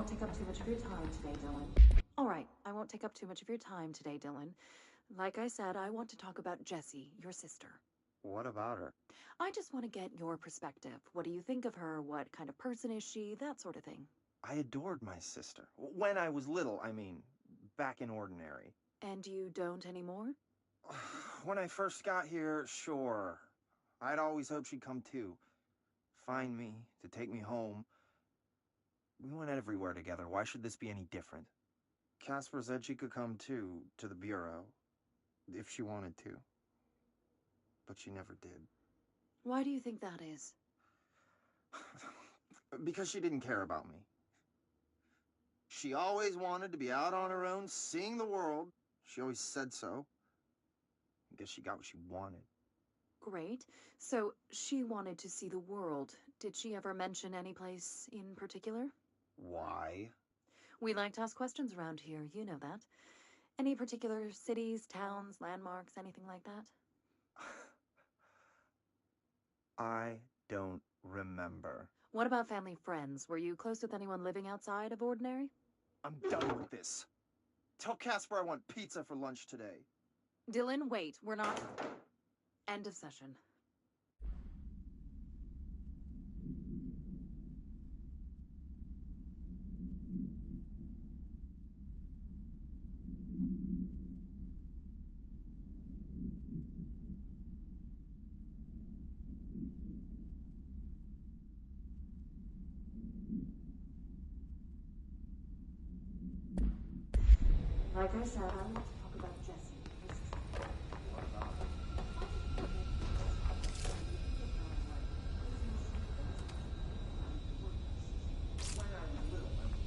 won't take up too much of your time today, Dylan. All right, I won't take up too much of your time today, Dylan. Like I said, I want to talk about Jessie, your sister. What about her? I just want to get your perspective. What do you think of her? What kind of person is she? That sort of thing. I adored my sister. When I was little, I mean, back in ordinary. And you don't anymore? When I first got here, sure. I'd always hoped she'd come too. Find me, to take me home. We went everywhere together. Why should this be any different? Casper said she could come too, to the bureau, if she wanted to. But she never did. Why do you think that is? Because she didn't care about me. She always wanted to be out on her own, seeing the world. She always said so. I guess she got what she wanted. Great. So, she wanted to see the world. Did she ever mention any place in particular? Why? We like to ask questions around here, you know that. Any particular cities, towns, landmarks, anything like that? I don't remember. What about family friends? Were you close with anyone living outside of ordinary? I'm done with this. Tell Casper I want pizza for lunch today. Dylan, wait. We're not... End of session. Like I said, I want to talk about Jessie. What about her? When I was little, I mean,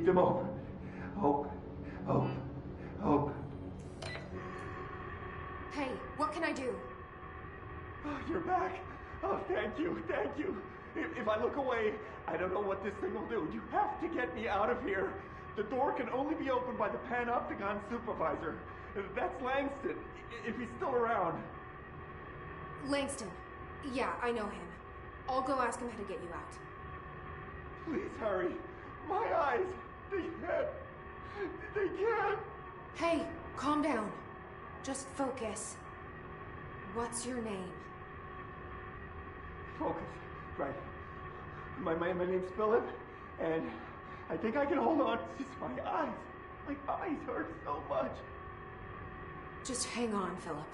keep them open. Hope, hope, hope. Hey, what can I do? Oh, you're back. Oh, thank you, thank you. If I look away, I don't know what this thing will do. You have to get me out of here. The door can only be opened by the Panopticon supervisor. That's Langston, if he's still around. Langston. Yeah, I know him. I'll go ask him how to get you out. Please hurry. My eyes, they can't. Hey, calm down. Just focus. What's your name? Focus. Right. My name's Philip, and I think I can hold on. It's just my eyes. My eyes hurt so much. Just hang on, Philip.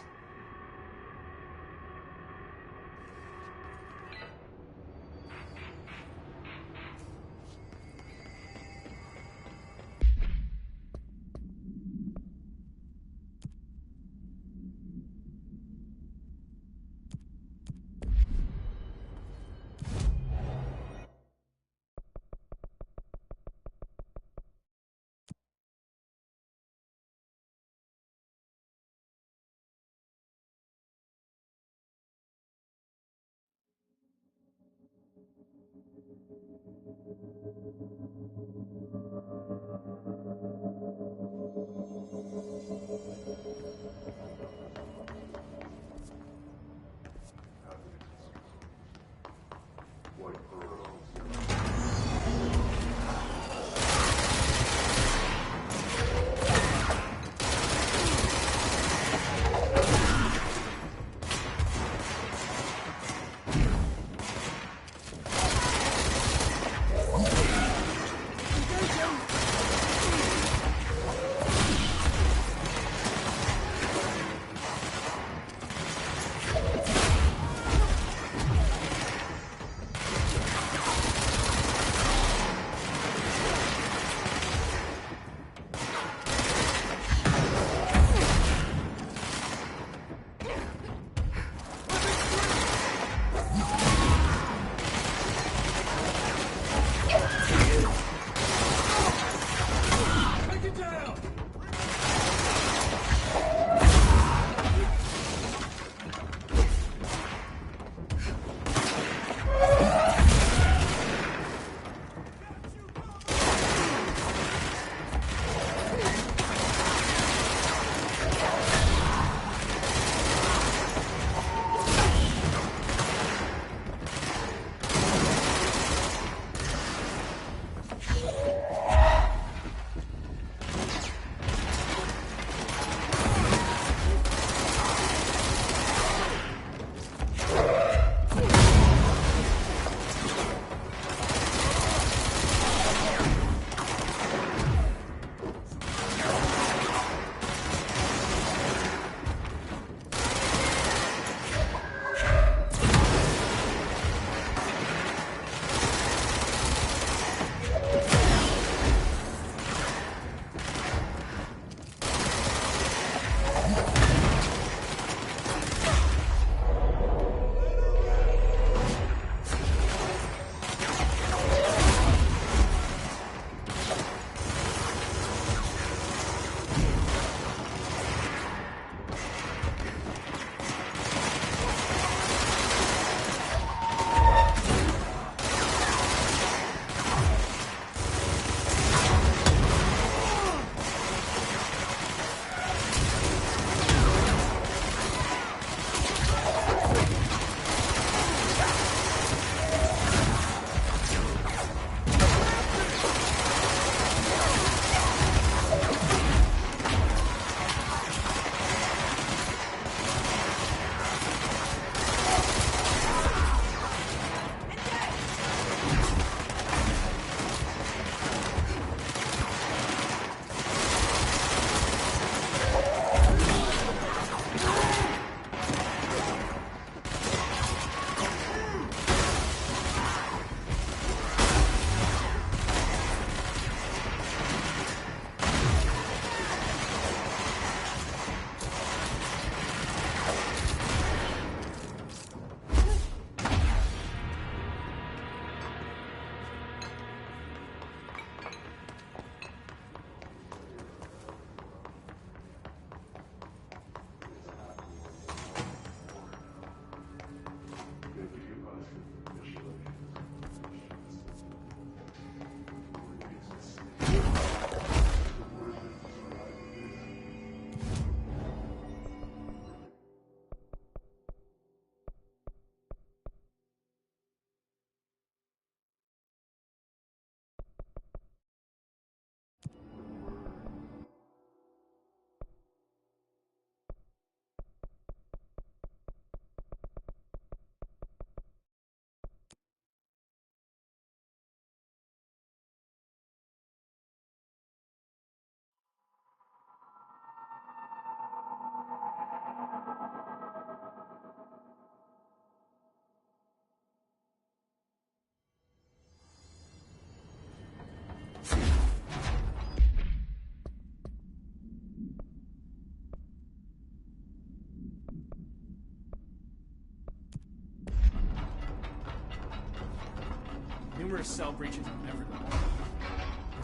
numerous sound breaches I've never done.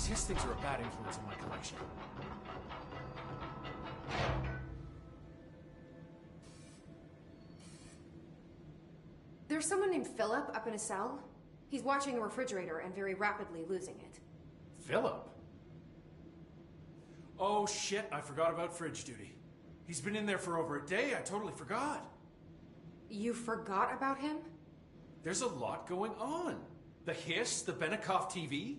His things are a bad influence on my collection. There's someone named Philip up in a cell. He's watching a refrigerator and very rapidly losing it. Philip? Oh shit, I forgot about fridge duty. He's been in there for over a day, I totally forgot. You forgot about him? There's a lot going on. The hiss, the Benikoff TV.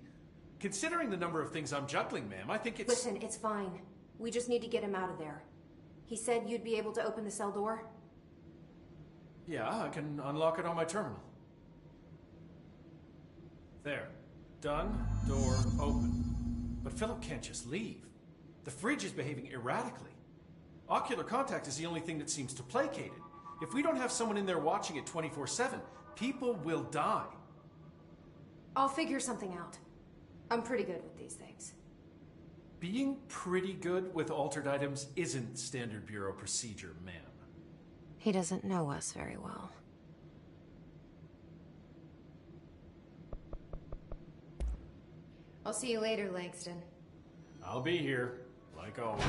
Considering the number of things I'm juggling, ma'am, I think it's... Listen, it's fine. We just need to get him out of there. He said you'd be able to open the cell door? Yeah, I can unlock it on my terminal. There. Done. Door open. But Philip can't just leave. The fridge is behaving erratically. Ocular contact is the only thing that seems to placate it. If we don't have someone in there watching it 24/7, people will die. I'll figure something out. I'm pretty good with these things. Being pretty good with altered items isn't standard bureau procedure, ma'am. He doesn't know us very well. I'll see you later, Langston. I'll be here, like always.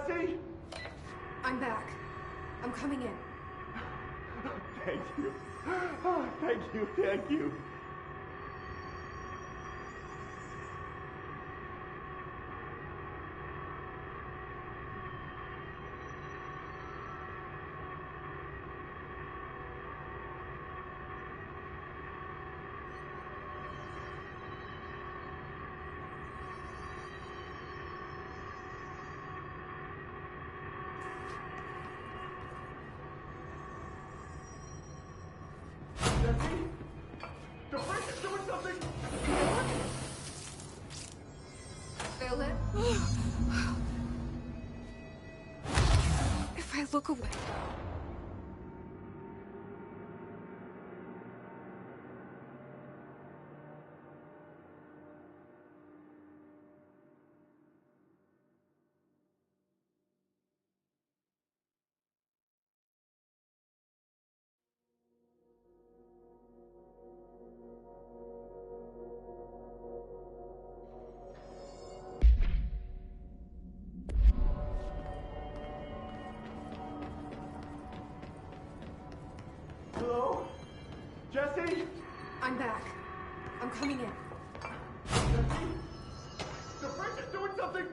Jesse? I'm back. I'm coming in. Thank you. Oh, thank you, thank you. Jesse? The fridge is doing something! Philip? If I look away... Hello? Jesse? I'm back. I'm coming in. Jesse? The fridge is doing something!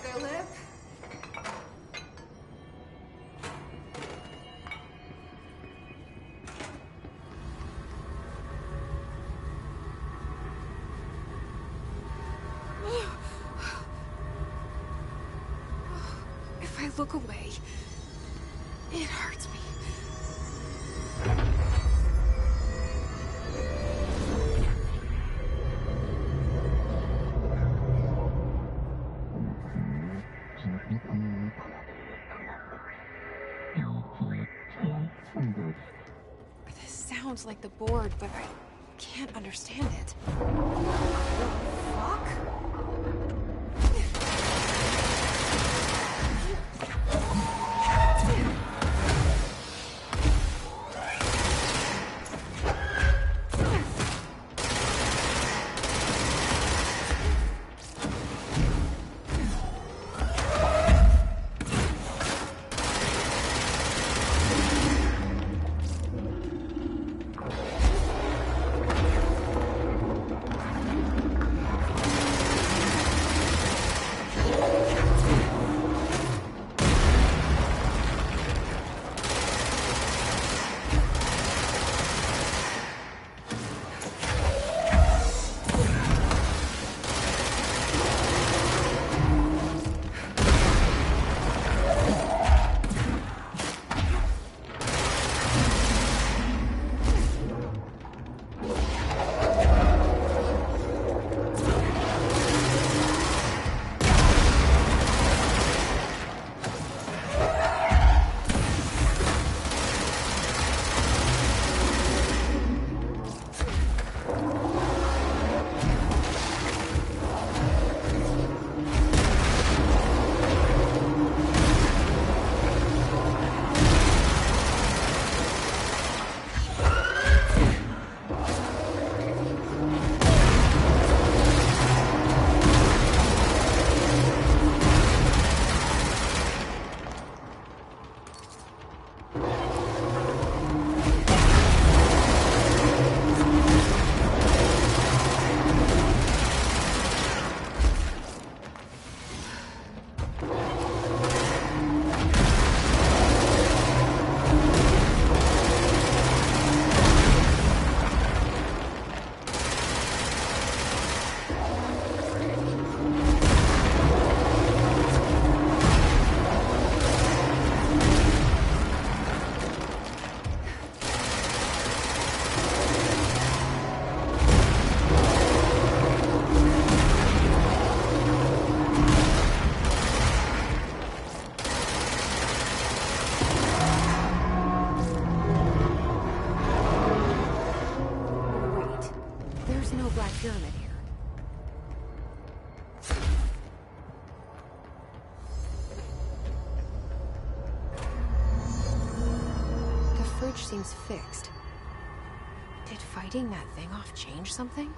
Philip? If I look away, it hurts me. This sounds like the board, but I can't understand it. Fuck? There's no Black Pyramid here. The fridge seems fixed. Did fighting that thing off change something?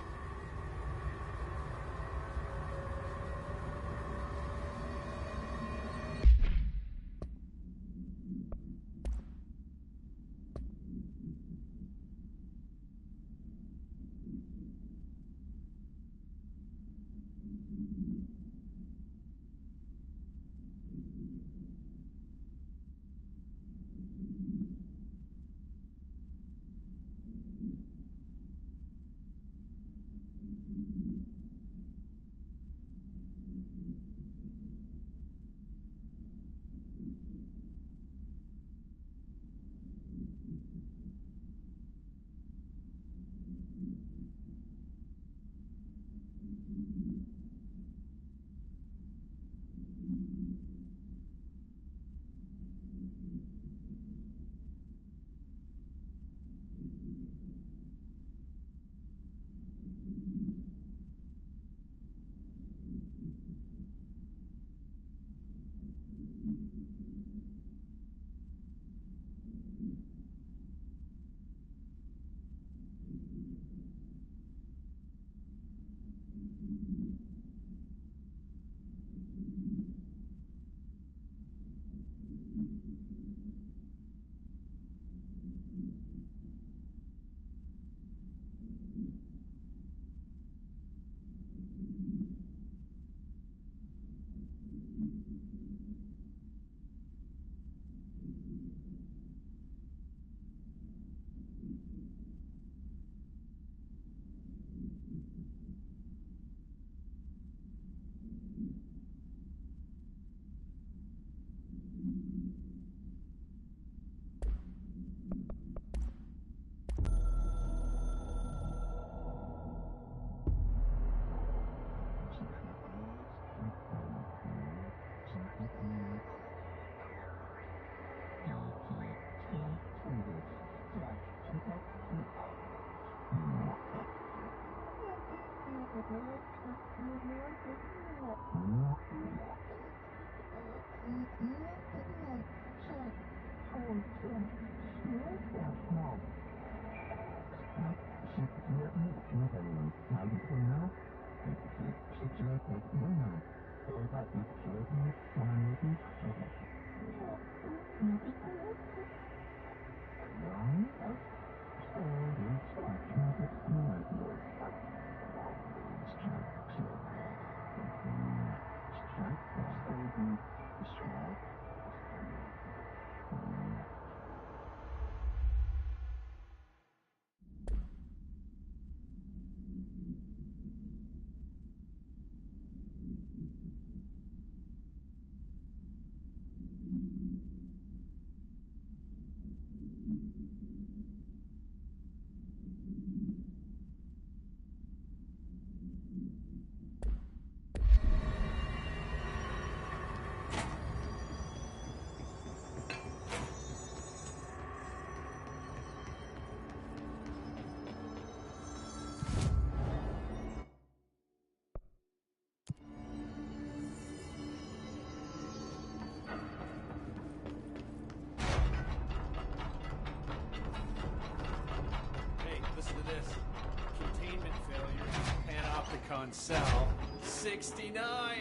Cell 69.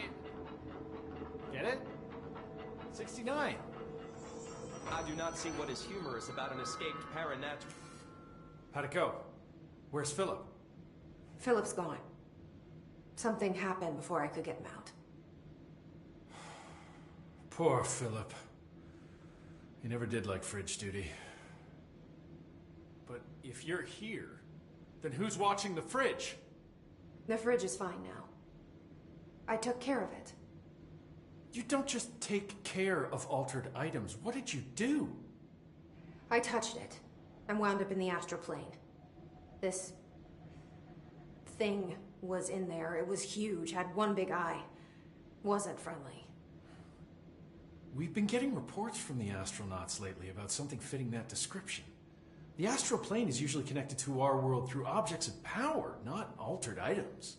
Get it? 69. I do not see what is humorous about an escaped paranatural. How'd it go? Where's Philip? Philip's gone. Something happened before I could get him out. Poor Philip. He never did like fridge duty. But if you're here, then who's watching the fridge? The fridge is fine now. I took care of it. You don't just take care of altered items. What did you do? I touched it and wound up in the astral plane. This thing was in there. It was huge, had one big eye. Wasn't friendly. We've been getting reports from the astronauts lately about something fitting that description. The astral plane is usually connected to our world through objects of power, not altered items.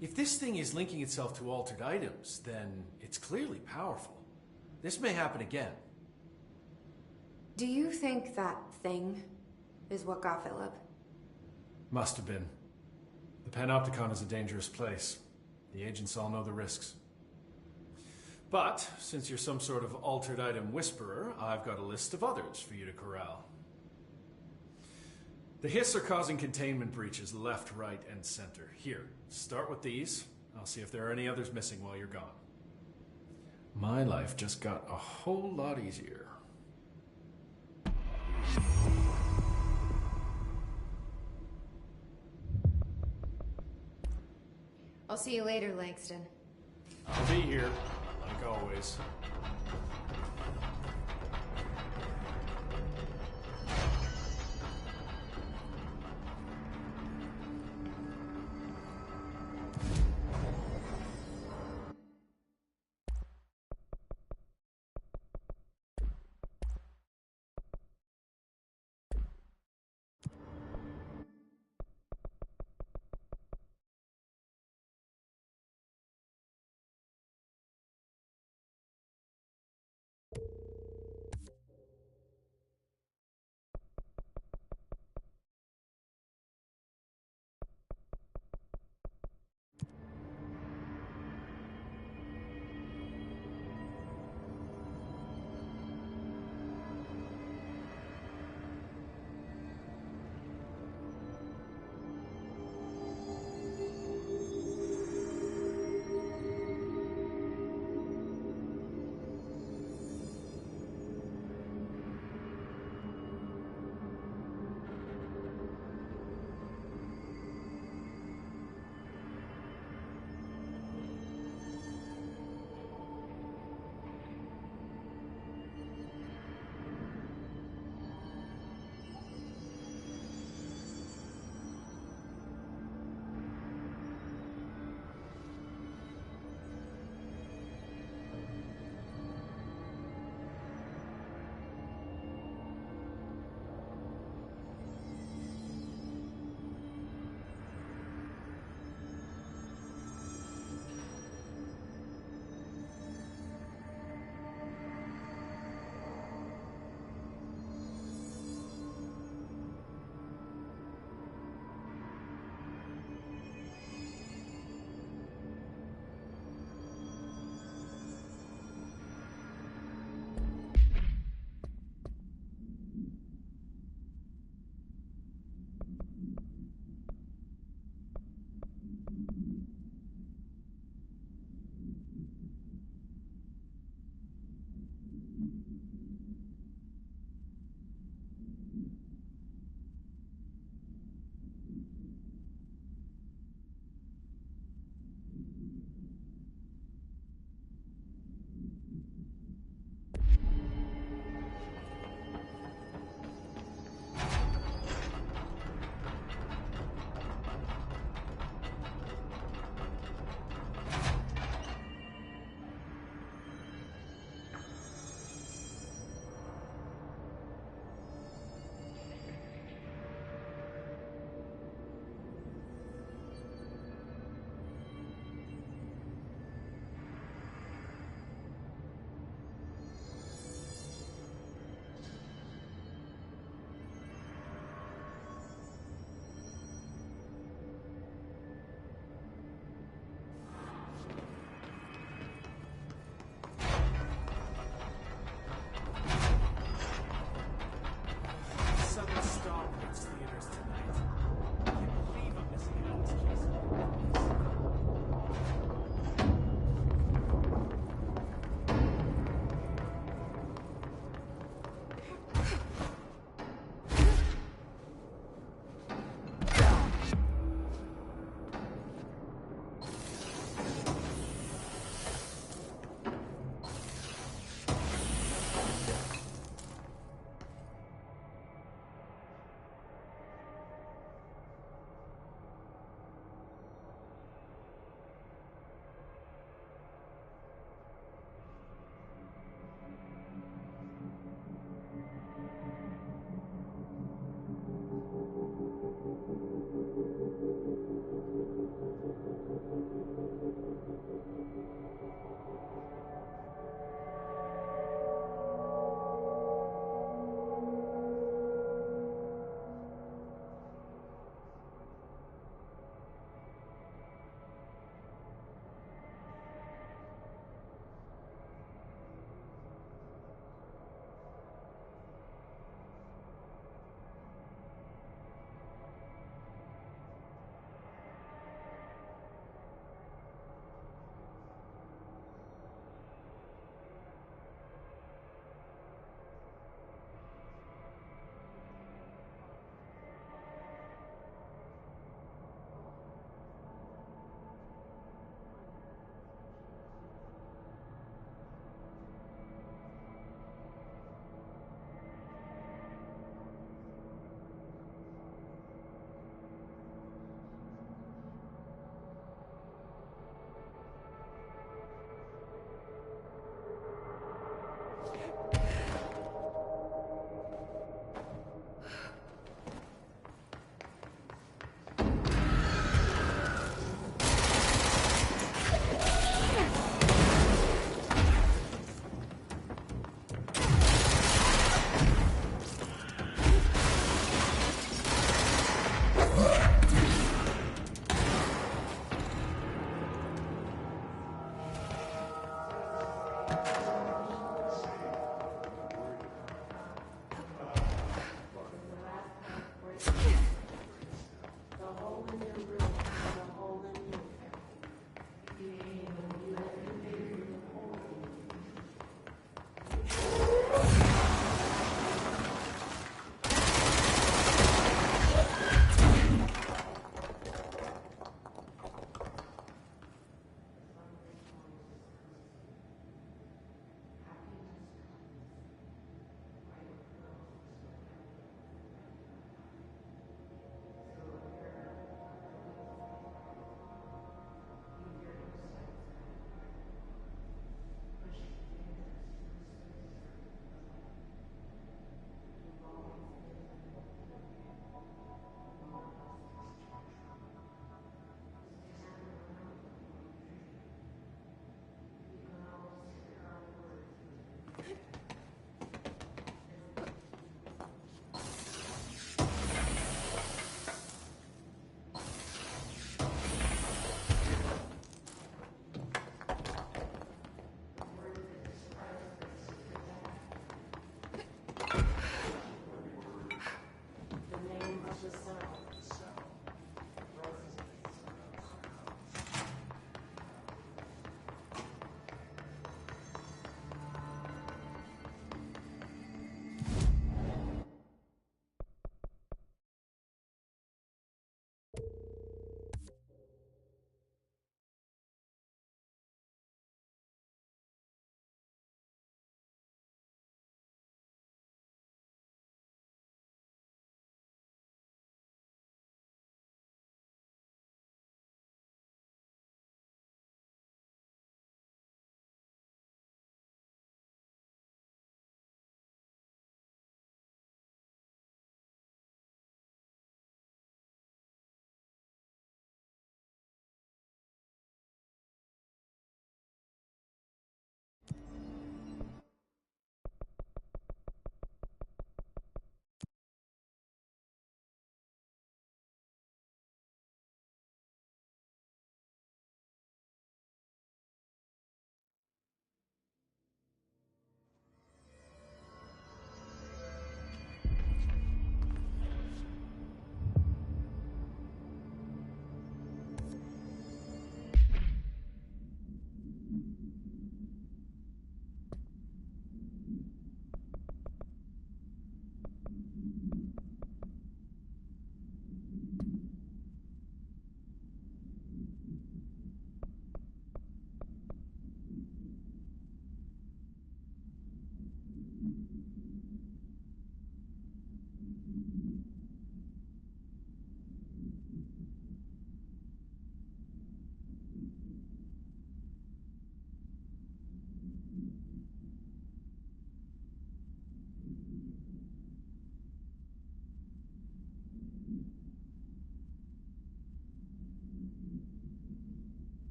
If this thing is linking itself to altered items, then it's clearly powerful. This may happen again. Do you think that thing is what got Philip? Must have been. The Panopticon is a dangerous place. The agents all know the risks. But, since you're some sort of altered item whisperer, I've got a list of others for you to corral. The Hiss are causing containment breaches left, right, and center. Here, start with these. I'll see if there are any others missing while you're gone. My life just got a whole lot easier. I'll see you later, Langston. I'll be here, like always.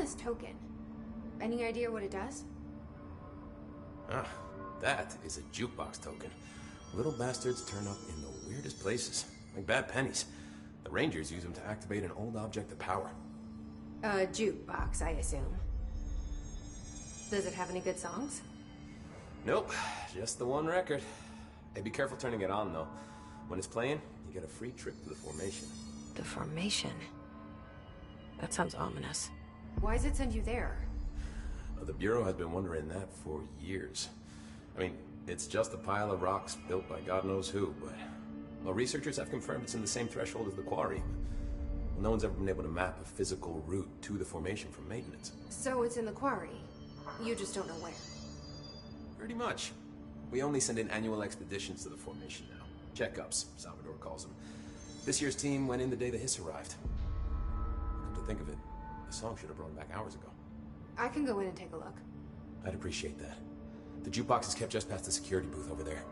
this token. Any idea what it does? Ah, that is a jukebox token. Little bastards turn up in the weirdest places, like bad pennies. The Rangers use them to activate an old object of power. A jukebox, I assume. Does it have any good songs? Nope, just the one record. Hey, be careful turning it on, though. When it's playing, you get a free trip to the formation. The formation? That sounds ominous. Why does it send you there? The Bureau has been wondering that for years. I mean, it's just a pile of rocks built by God knows who, but... Well, researchers have confirmed it's in the same threshold as the quarry. Well, no one's ever been able to map a physical route to the formation from maintenance. So it's in the quarry. You just don't know where. Pretty much. We only send in annual expeditions to the formation now. Checkups, Salvador calls them. This year's team went in the day the hiss arrived. Come to think of it, the song should have brought him back hours ago. I can go in and take a look. I'd appreciate that. The jukebox is kept just past the security booth over there.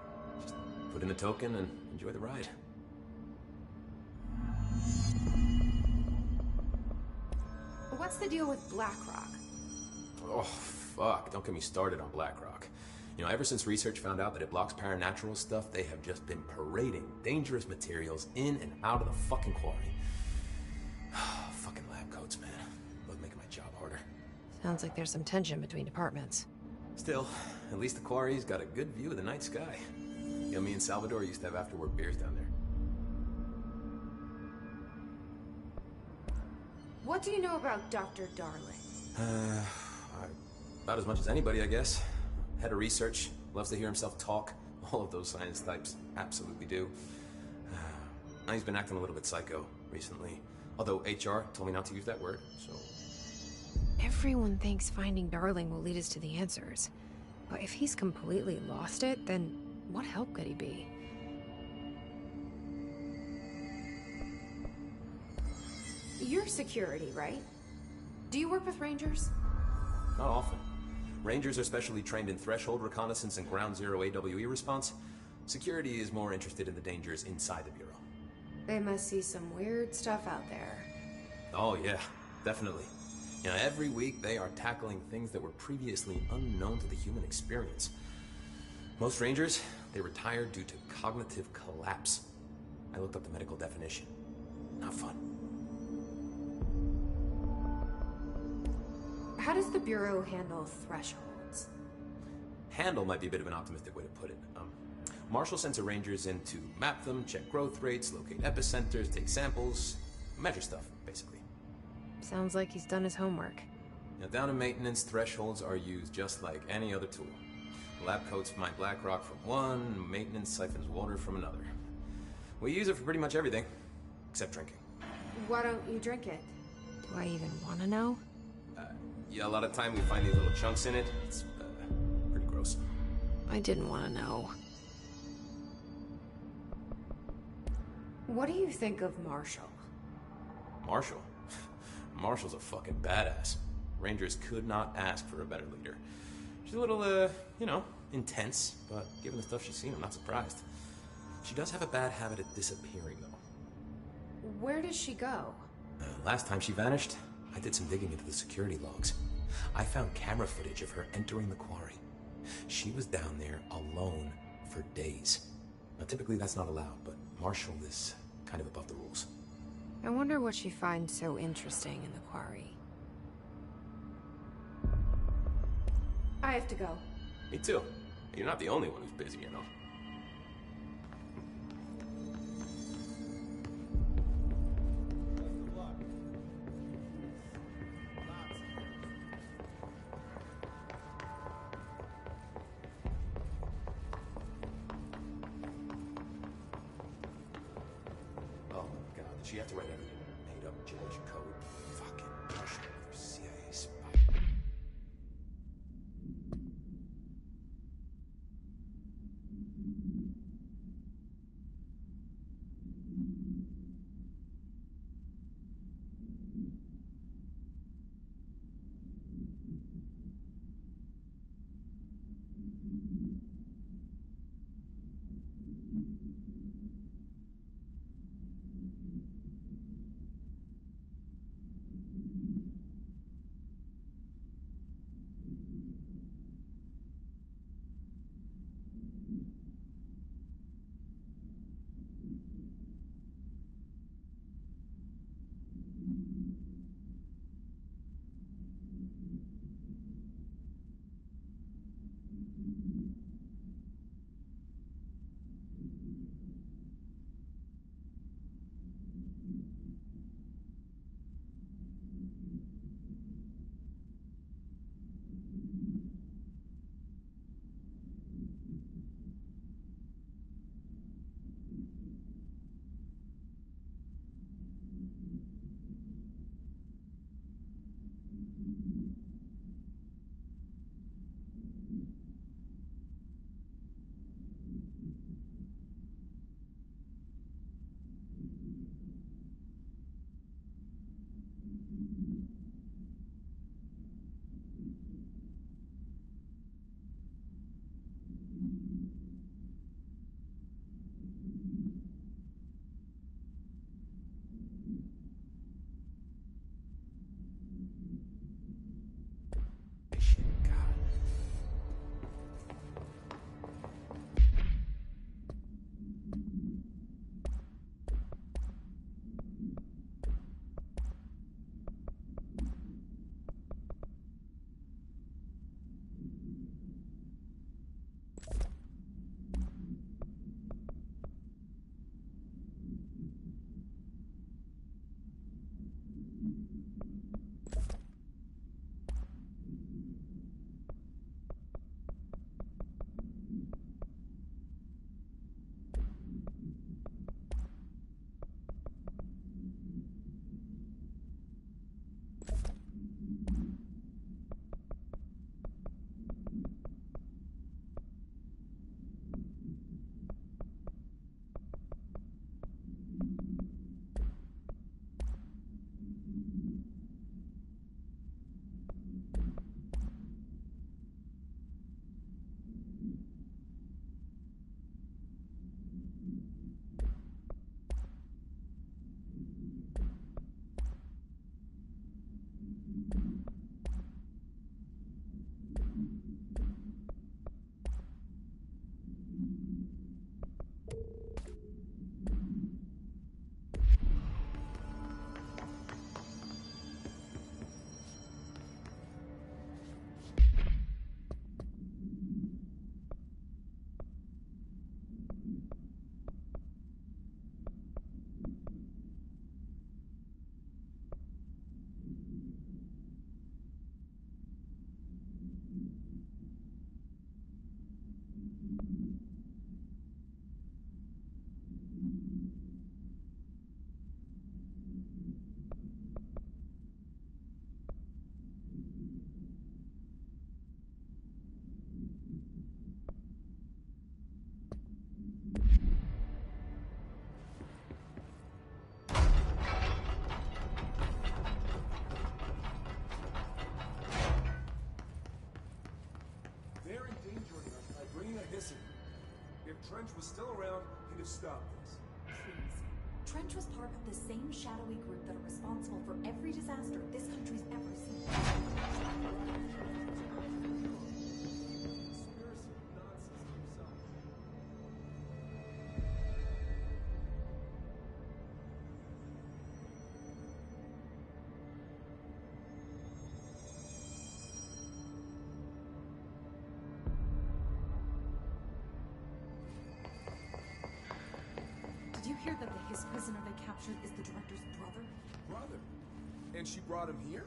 Just put in the token and enjoy the ride. What's the deal with BlackRock? Oh, fuck. Don't get me started on BlackRock. You know, ever since research found out that it blocks paranatural stuff, they have just been parading dangerous materials in and out of the fucking quarry. Fucking lab coats, man. Both making my job harder. Sounds like there's some tension between departments. Still, at least the quarry's got a good view of the night sky. You know, me and Salvador used to have after-work beers down there. What do you know about Dr. Darling? About as much as anybody, I guess. Head of research, loves to hear himself talk. All of those science types absolutely do. Now he's been acting a little bit psycho recently. Although HR told me not to use that word, so... Everyone thinks finding Darling will lead us to the answers. But if he's completely lost it, then what help could he be? You're security, right? Do you work with Rangers? Not often. Rangers are specially trained in threshold reconnaissance and ground zero AWE response. Security is more interested in the dangers inside the Bureau. They must see some weird stuff out there. Oh yeah, definitely. You know, every week they are tackling things that were previously unknown to the human experience. Most Rangers, they retire due to cognitive collapse. I looked up the medical definition. Not fun. How does the Bureau handle thresholds? Handle might be a bit of an optimistic way to put it. Marshall sends her Rangers in to map them, check growth rates, locate epicenters, take samples, measure stuff, basically. Sounds like he's done his homework. Now, down in maintenance, thresholds are used just like any other tool. Lab coats find black rock from one, maintenance siphons water from another. We use it for pretty much everything, except drinking. Why don't you drink it? Do I even want to know? Yeah, a lot of time we find these little chunks in it. It's pretty gross. I didn't want to know. What do you think of Marshall? Marshall? Marshall's a fucking badass. Rangers could not ask for a better leader. She's a little, you know, intense, but given the stuff she's seen, I'm not surprised. She does have a bad habit of disappearing, though. Where does she go? Last time she vanished, I did some digging into the security logs. I found camera footage of her entering the quarry. She was down there alone for days. Now, typically that's not allowed, but Marshall is kind of above the rules. I wonder what she finds so interesting in the quarry. I have to go. Me too. You're not the only one who's busy, you know. You have to write everything in her made-up Jewish code. Fucking Marshall with her CIA spy. the hissing. If Trench was still around, he'd have stopped this. Please. Trench was part of the same shadowy group that are responsible for every disaster this country's ever seen. Conspiracy nonsense himself. Did you hear that the Hiss prisoner they captured is the director's brother? Brother? And she brought him here?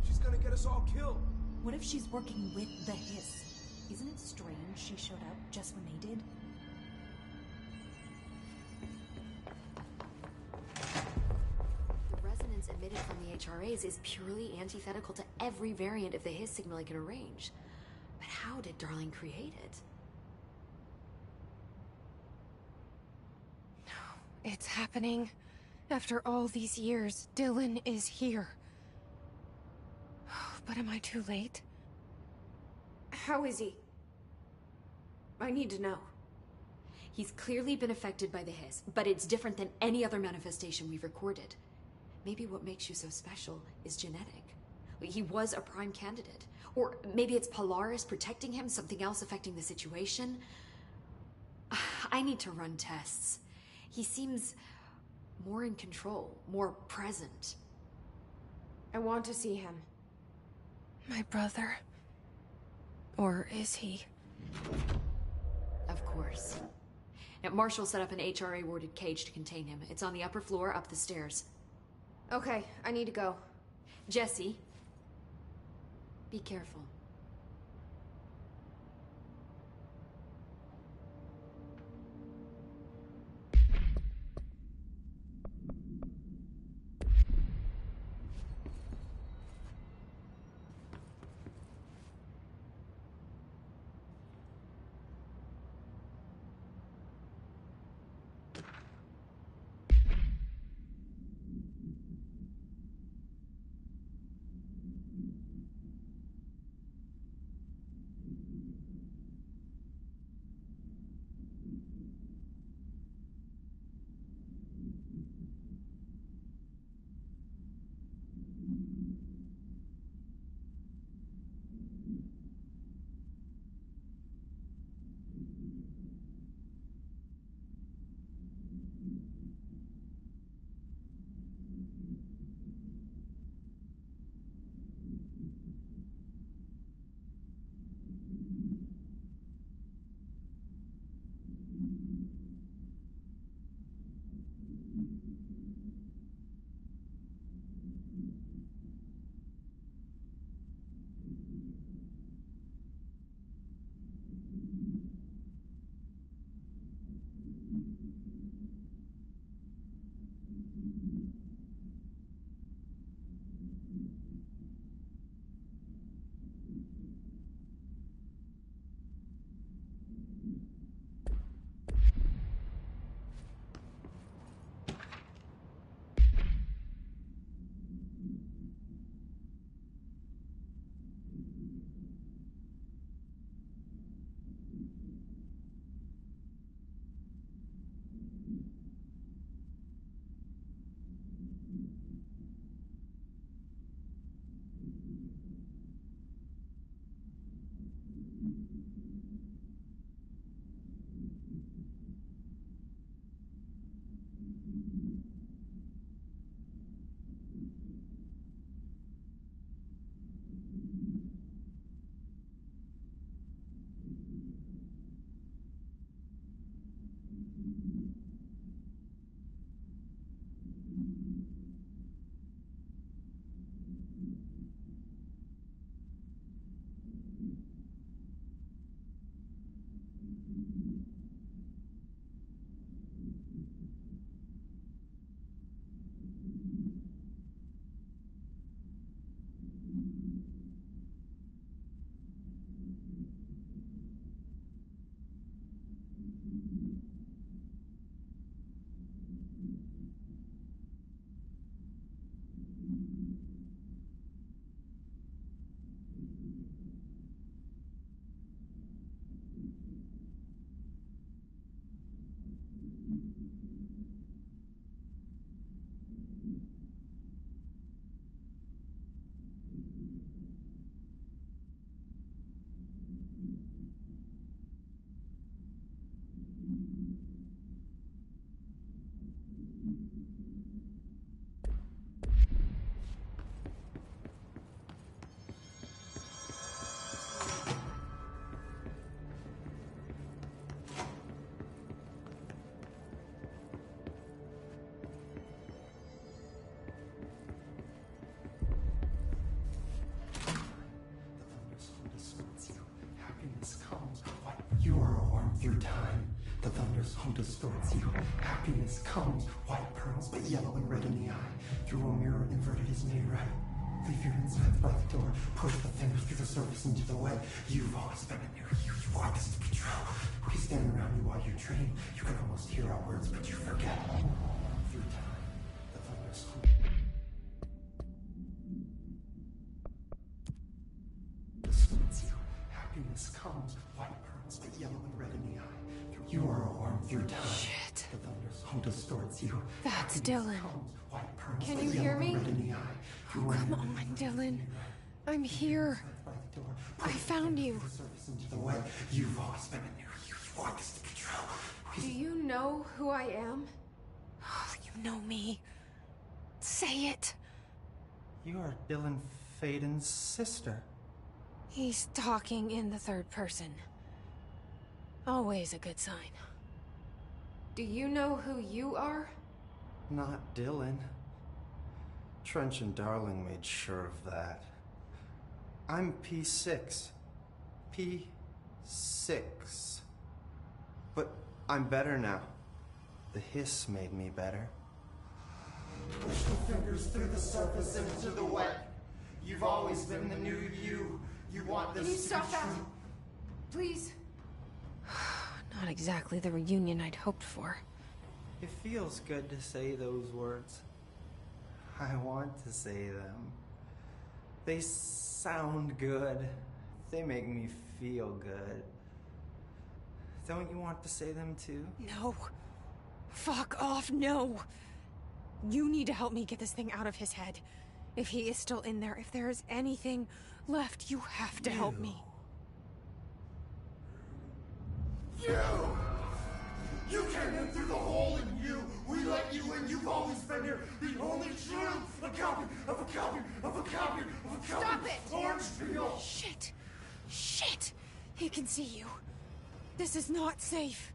She's gonna get us all killed. What if she's working with the Hiss? Isn't it strange she showed up just when they did? The resonance emitted from the HRAs is purely antithetical to every variant of the Hiss signal I can arrange. But how did Darling create it? It's happening. After all these years, Dylan is here. But am I too late? How is he? I need to know. He's clearly been affected by the Hiss, but it's different than any other manifestation we've recorded. Maybe what makes you so special is genetic. He was a prime candidate. Or maybe it's Polaris protecting him, something else affecting the situation. I need to run tests. He seems more in control, more present. I want to see him. My brother? Or is he? Of course. Now, Marshall set up an HRA-warded cage to contain him. It's on the upper floor, up the stairs. Okay, I need to go. Jesse, be careful. through time. The thunder's home distorts you. Happiness comes, white pearls, but yellow and red in the eye. Through a mirror inverted is made right. Leave your insides by the door. Push the fingers through the surface into the way. You've always been in there. You want this to be true. We stand around you while you dream. You can almost hear our words, but you forget. Through time, the thunder's home. Distorts you. Happiness comes, white pearls, but yellow and red in the eye. You are a worm through time. Shit. The thunder's home distorts you. That's Dylan. Can you Can hear me? Oh, come on, Dylan. I'm here. I found you. You've always been in there. You want this to be true. Do you know who I am? You know me. Say it. You are Dylan Faden's sister. He's talking in the third person. Always a good sign. Do you know who you are? Not Dylan. Trench and Darling made sure of that. I'm P6. P6. But I'm better now. The hiss made me better. Push the fingers through the surface into the wet. You've always been the new you. You want this Can you to be stop that? true. Please? Not exactly the reunion I'd hoped for. It feels good to say those words. I want to say them. They sound good. They make me feel good. Don't you want to say them too? No. Fuck off, no. You need to help me get this thing out of his head. If he is still in there, if there is anything left, you have to help me. You came in through the hole in you. We let you in. You've always been here. The only truth. A copy of a copy of a copy of a copy. Stop it! Orange peel. Shit. Shit. He can see you. This is not safe.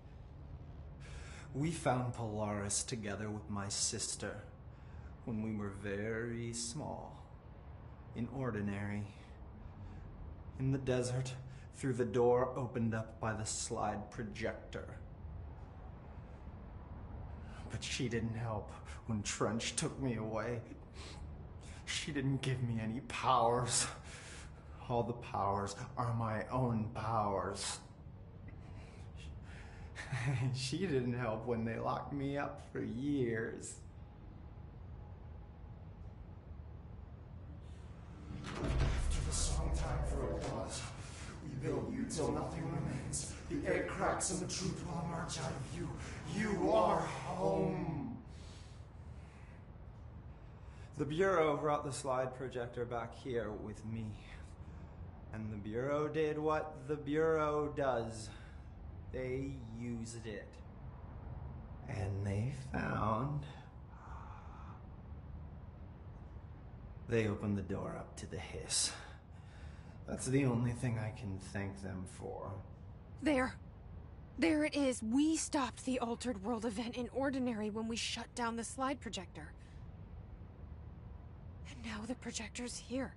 We found Polaris together with my sister when we were very small, in Ordinary, in the desert, through the door opened up by the slide projector. But she didn't help when Trench took me away. She didn't give me any powers. All the powers are my own powers. She didn't help when they locked me up for years. After the song time for applause, we build you till nothing remains. The egg cracks and the truth will emerge out of you. You are home. The Bureau brought the slide projector back here with me. And the Bureau did what the Bureau does. They used it. And they found... They opened the door up to the hiss. That's the only thing I can thank them for. There. There it is. We stopped the Altered World event in Ordinary when we shut down the slide projector. And now the projector's here.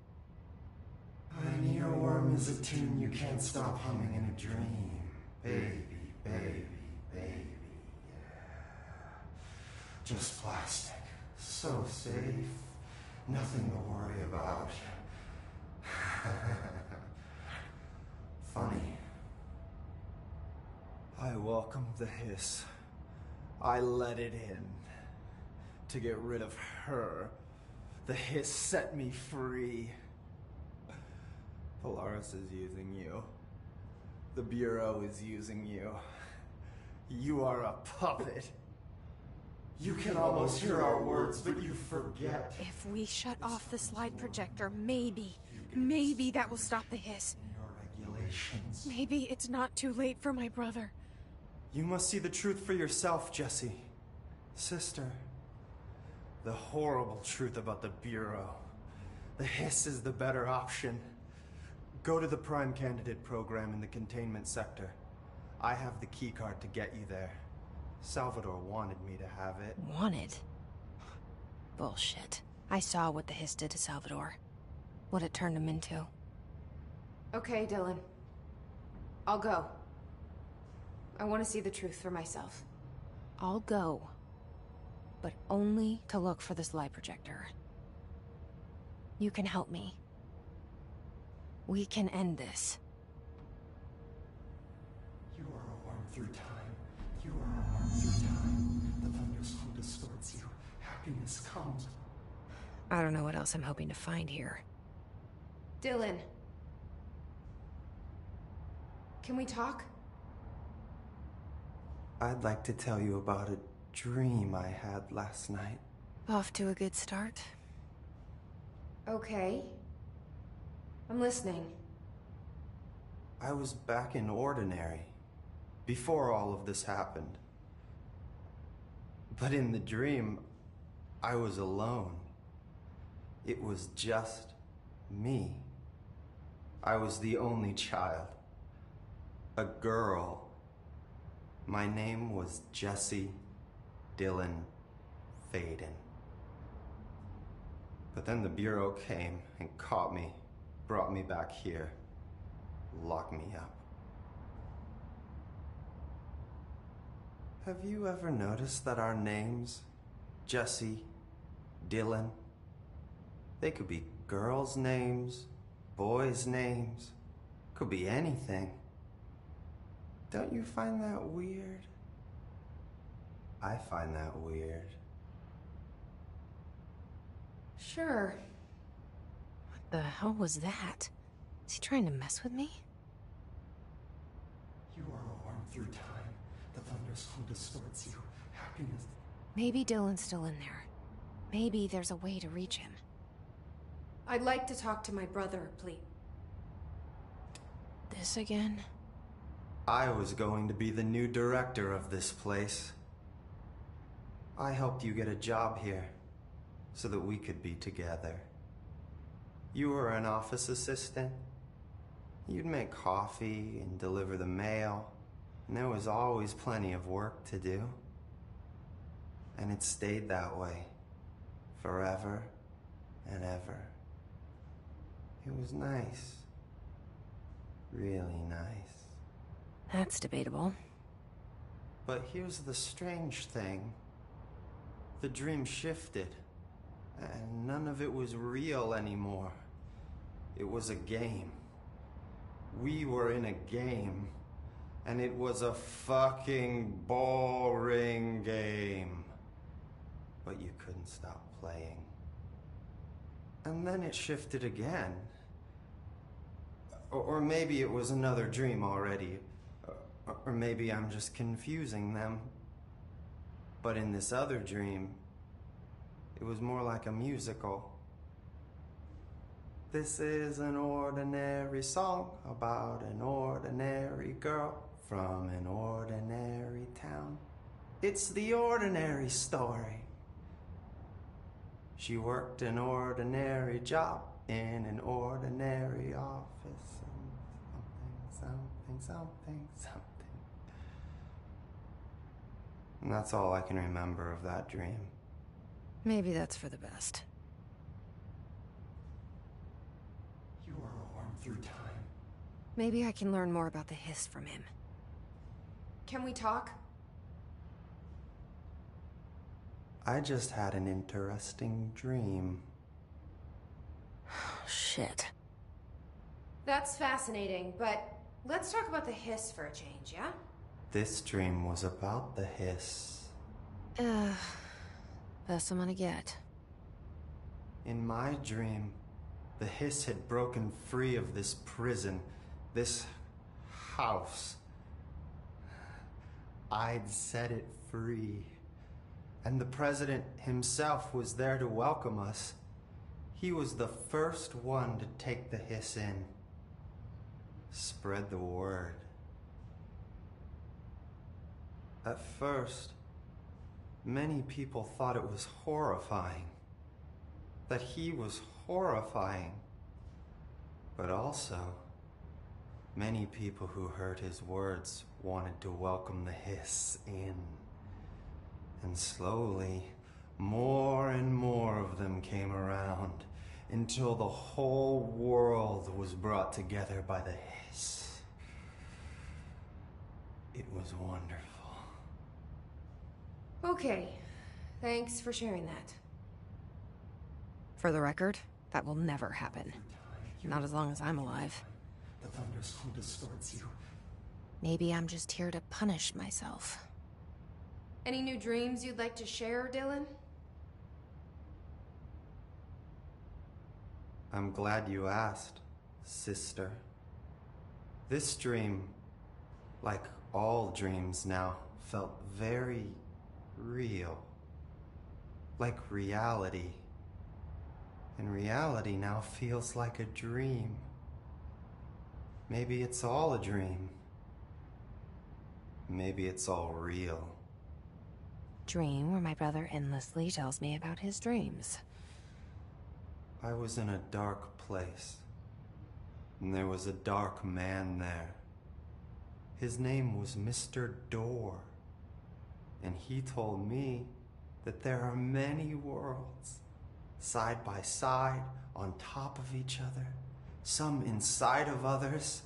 An earworm is a tune you can't stop humming in a dream. Baby, baby, baby, yeah. Just plastic. So safe. Nothing to worry about. Funny. I welcomed the hiss. I let it in. To get rid of her. The hiss set me free. Polaris is using you. The Bureau is using you. You are a puppet. You can almost hear our words, but you forget. If we shut off the slide projector, maybe that will stop the hiss. Your regulations. Maybe it's not too late for my brother. You must see the truth for yourself, Jessie. Sister. The horrible truth about the Bureau. The hiss is the better option. Go to the Prime Candidate program in the containment sector. I have the keycard to get you there. Salvador wanted me to have it. Wanted? Bullshit. I saw what the hiss did to Salvador. What it turned him into. Okay, Dylan. I'll go. I want to see the truth for myself. I'll go. But only to look for this lie projector. You can help me. We can end this. You are a worm through time. You are a worm through time. The thunderstorm distorts you. Happiness comes. I don't know what else I'm hoping to find here. Dylan. Can we talk? I'd like to tell you about a dream I had last night. Off to a good start. Okay. I'm listening. I was back in Ordinary, before all of this happened. But in the dream, I was alone. It was just me. I was the only child. A girl. My name was Jesse Dylan Faden. But then the Bureau came and caught me, brought me back here, locked me up. Have you ever noticed that our names, Jesse, Dylan, they could be girls' names, boys' names, could be anything. Don't you find that weird? I find that weird. Sure. What the hell was that? Is he trying to mess with me? You are a worm through time. The thunderstorm distorts you. Happiness. Maybe Dylan's still in there. Maybe there's a way to reach him. I'd like to talk to my brother, please. This again? I was going to be the new director of this place. I helped you get a job here, so that we could be together. You were an office assistant. You'd make coffee and deliver the mail, and there was always plenty of work to do. And it stayed that way, forever and ever. It was nice. Really nice. That's debatable. But here's the strange thing. The dream shifted, and none of it was real anymore. It was a game. We were in a game, and it was a fucking boring game. But you couldn't stop playing. And then it shifted again. Or maybe it was another dream already. Or maybe I'm just confusing them. But in this other dream, it was more like a musical. This is an ordinary song about an ordinary girl from an ordinary town. It's the ordinary story. She worked an ordinary job in an ordinary office. And something. And that's all I can remember of that dream. Maybe that's for the best. You are a worm through time. Maybe I can learn more about the hiss from him. Can we talk? I just had an interesting dream. Shit. That's fascinating, but let's talk about the hiss for a change, yeah? This dream was about the hiss. Best I'm gonna get. In my dream, the hiss had broken free of this prison, this house. I'd set it free. And the president himself was there to welcome us. He was the first one to take the hiss in. Spread the word. At first, many people thought it was horrifying. That he was horrifying. But also, many people who heard his words wanted to welcome the hiss in. And slowly, more and more of them came around, until the whole world was brought together by the hiss. It was wonderful. Okay. Thanks for sharing that. For the record, that will never happen. Not as long as I'm alive. The thunderstorm distorts you. Maybe I'm just here to punish myself. Any new dreams you'd like to share, Dylan? I'm glad you asked, sister. This dream, like all dreams now, felt very real. Like reality. And reality now feels like a dream. Maybe it's all a dream. Maybe it's all real. Dream where my brother endlessly tells me about his dreams. I was in a dark place, and there was a dark man there. His name was Mr. Door, and he told me that there are many worlds, side by side, on top of each other, some inside of others.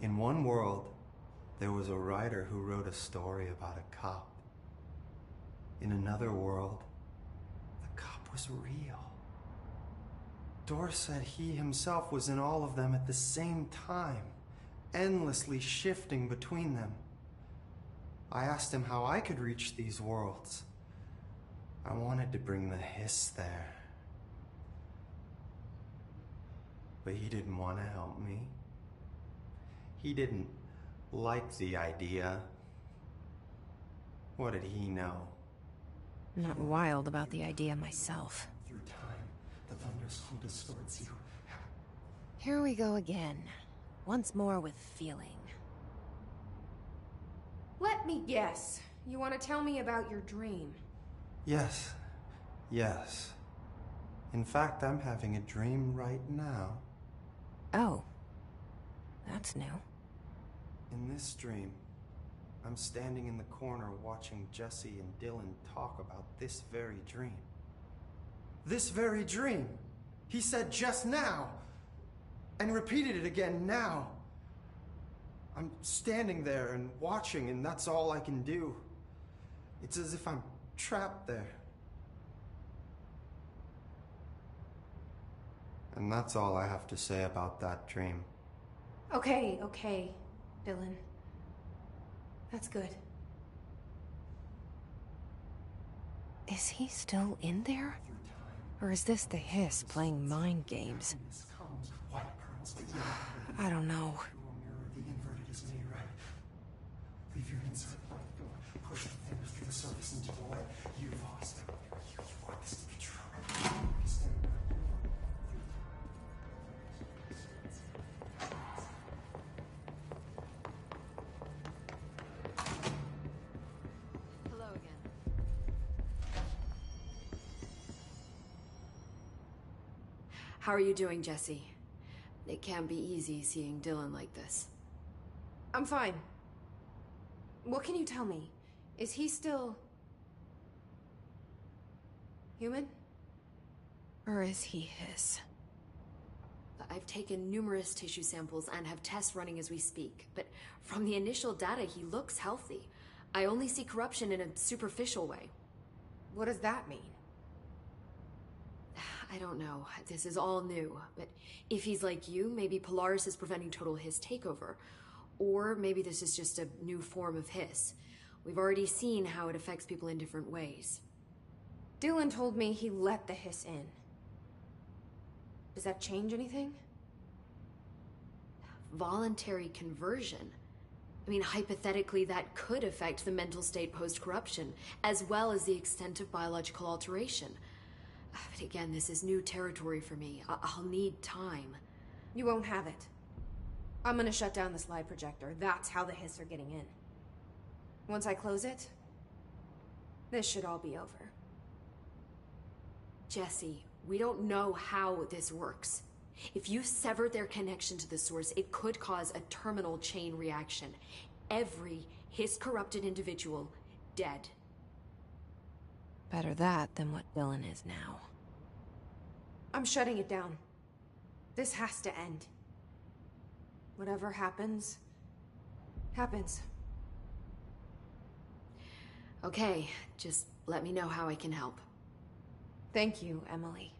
In one world, there was a writer who wrote a story about a cop. In another world, the cop was real. Door said he himself was in all of them at the same time, endlessly shifting between them. I asked him how I could reach these worlds. I wanted to bring the hiss there. But he didn't want to help me. He didn't like the idea. What did he know? I'm not wild about the idea myself. Through time, the thunderstorm distorts you. Here we go again. Once more with feeling. Let me guess. You want to tell me about your dream? Yes. Yes. In fact, I'm having a dream right now. Oh. That's new. In this dream, I'm standing in the corner watching Jesse and Dylan talk about this very dream. This very dream! He said just now! And repeated it again now! I'm standing there and watching, and that's all I can do. It's as if I'm trapped there. And that's all I have to say about that dream. Okay, Dylan. That's good. Is he still in there? Or is this the hiss playing mind games? I don't know. The inverted is made right. Leave your inside light go. Push the fingers through the surface into the light. You've lost them. You want this to be true. Hello again. How are you doing, Jesse? It can't be easy seeing Dylan like this. I'm fine. What can you tell me? Is he still... human? Or is he his? I've taken numerous tissue samples and have tests running as we speak, but from the initial data, he looks healthy. I only see corruption in a superficial way. What does that mean? I don't know. This is all new, but if he's like you, maybe Polaris is preventing total hiss takeover. Or maybe this is just a new form of hiss. We've already seen how it affects people in different ways. Dylan told me he let the hiss in. Does that change anything? Voluntary conversion. I mean, hypothetically, that could affect the mental state post-corruption, as well as the extent of biological alteration. But again, this is new territory for me. I'll need time. You won't have it. I'm gonna shut down this light projector. That's how the hiss are getting in. Once I close it, this should all be over. Jesse, we don't know how this works. If you sever their connection to the source, it could cause a terminal chain reaction. Every hiss-corrupted individual dead. Better that than what Dylan is now. I'm shutting it down. This has to end. Whatever happens, Happens. Okay, just let me know how I can help. Thank you, Emily.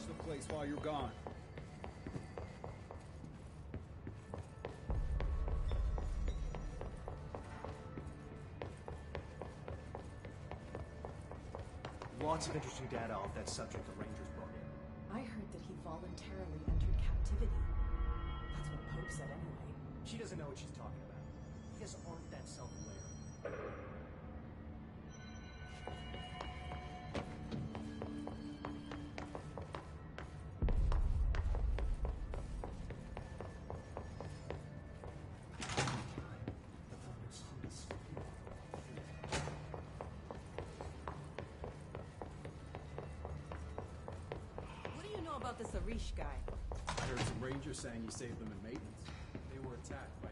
The place while you're gone. Lots of interesting data off that subject the Rangers brought in. I heard that he voluntarily entered captivity. That's what Pope said anyway. She doesn't know what she's talking about. You guys aren't that self-aware. About this Arish guy. I heard some rangers saying you saved them in maintenance. They were attacked by